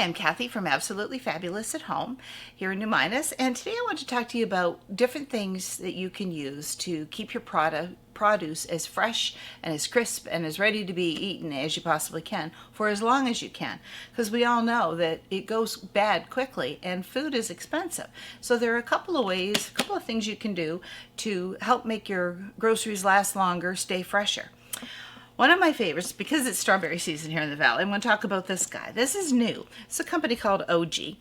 I'm Cathy from Absolutely Fabulous at Home here in New Minas, and today I want to talk to you about different things that you can use to keep your produce as fresh and as crisp and as ready to be eaten as you possibly can for as long as you can, because we all know that it goes bad quickly and food is expensive. So there are a couple of ways, a couple of things you can do to help make your groceries last longer, stay fresher. One of my favorites, because it's strawberry season here in the valley, I'm going to talk about this guy. This is new. It's a company called OG.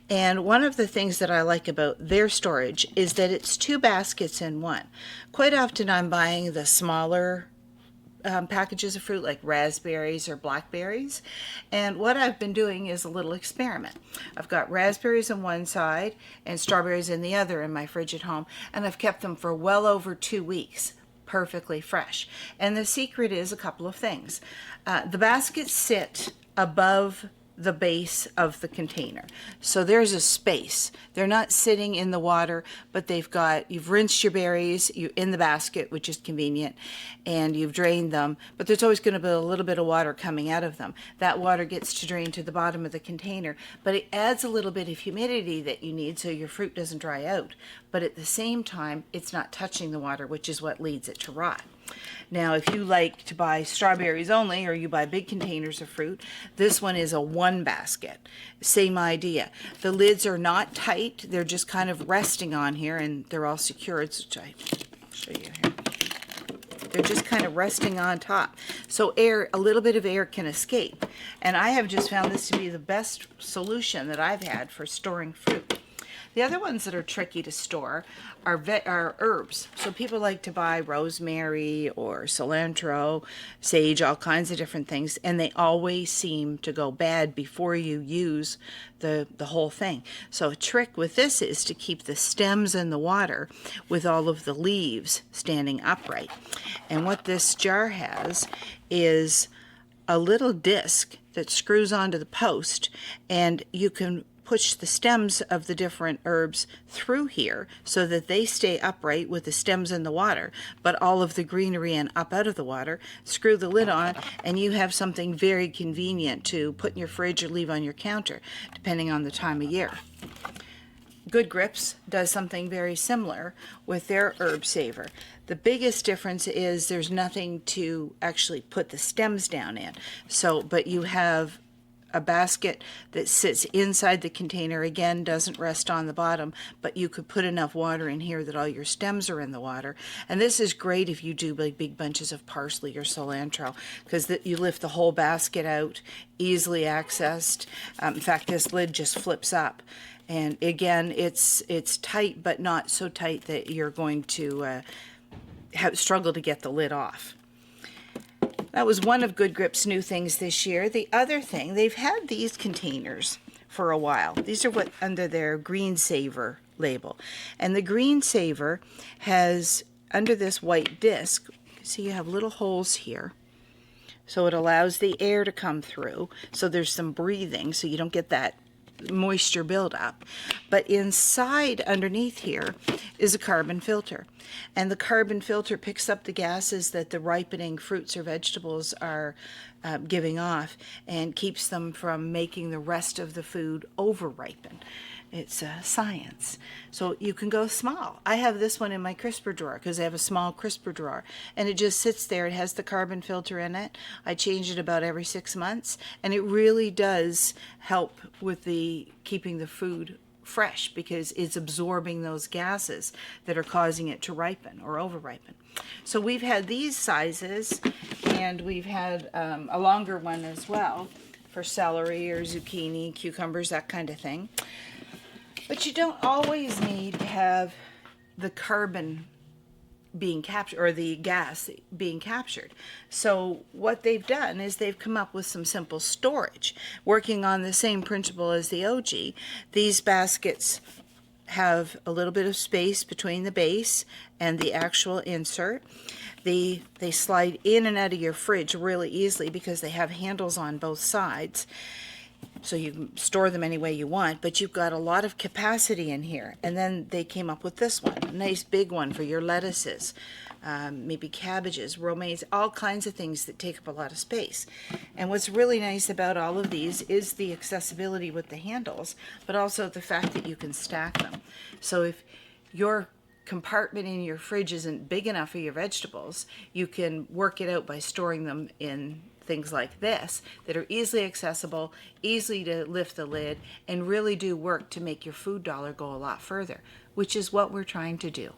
And one of the things that I like about their storage is that it's 2 baskets in one. Quite often I'm buying the smaller packages of fruit like raspberries or blackberries. And what I've been doing is a little experiment. I've got raspberries on one side and strawberries in the other in my fridge at home. And I've kept them for well over 2 weeks. Perfectly fresh. And the secret is a couple of things. The baskets sit above the base of the container. So there's a space. They're not sitting in the water, but you've rinsed your berries in the basket, which is convenient, and you've drained them, but there's always going to be a little bit of water coming out of them. That water gets to drain to the bottom of the container, but it adds a little bit of humidity that you need so your fruit doesn't dry out. But at the same time, it's not touching the water, which is what leads it to rot. Now, if you like to buy strawberries only, or you buy big containers of fruit, this one is a 1 basket. Same idea. The lids are not tight. They're just kind of resting on here, and they're all secured, which I'll show you here. They're just kind of resting on top. So a little bit of air can escape. And I have just found this to be the best solution that I've had for storing fruit. The other ones that are tricky to store are herbs. So people like to buy rosemary or cilantro, sage, all kinds of different things, and they always seem to go bad before you use the whole thing. So a trick with this is to keep the stems in the water with all of the leaves standing upright. And what this jar has is a little disc that screws onto the post, and you can push the stems of the different herbs through here so that they stay upright with the stems in the water, but all of the greenery and up out of the water. Screw the lid on, and you have something very convenient to put in your fridge or leave on your counter, depending on the time of year. Good Grips does something very similar with their herb saver. The biggest difference is there's nothing to actually put the stems down in. But you have a basket that sits inside the container, again, doesn't rest on the bottom, but you could put enough water in here that all your stems are in the water. And this is great if you do like big bunches of parsley or cilantro, because you lift the whole basket out, easily accessed. In fact, this lid just flips up. And again, it's tight, but not so tight that you're going to struggle to get the lid off. That was one of Good Grip's new things this year. The other thing, they've had these containers for a while. These are under their Green Saver label. And the Green Saver has, under this white disc, see you have little holes here. So it allows the air to come through. So there's some breathing, so you don't get that moisture buildup. But inside, underneath here, is a carbon filter. And the carbon filter picks up the gases that the ripening fruits or vegetables are giving off and keeps them from making the rest of the food over-ripen. It's science. So you can go small. I have this one in my crisper drawer because I have a small crisper drawer, and it just sits there. It has the carbon filter in it. I change it about every 6 months, and it really does help with keeping the food fresh because it's absorbing those gases that are causing it to ripen or over-ripen. So we've had these sizes, and we've had a longer one as well for celery or zucchini, cucumbers, that kind of thing. But you don't always need to have the carbon being captured or the gas being captured. So what they've done is they've come up with some simple storage, working on the same principle as the OG. These baskets have a little bit of space between the base and the actual insert. They slide in and out of your fridge really easily because they have handles on both sides. so you can store them any way you want, but you've got a lot of capacity in here. And then they came up with this one, a nice big one for your lettuces, maybe cabbages, romaines, all kinds of things that take up a lot of space. And what's really nice about all of these is the accessibility with the handles, but also the fact that you can stack them. So if your compartment in your fridge isn't big enough for your vegetables, you can work it out by storing them in things like this that are easily accessible, easy to lift the lid, and really do work to make your food dollar go a lot further, which is what we're trying to do.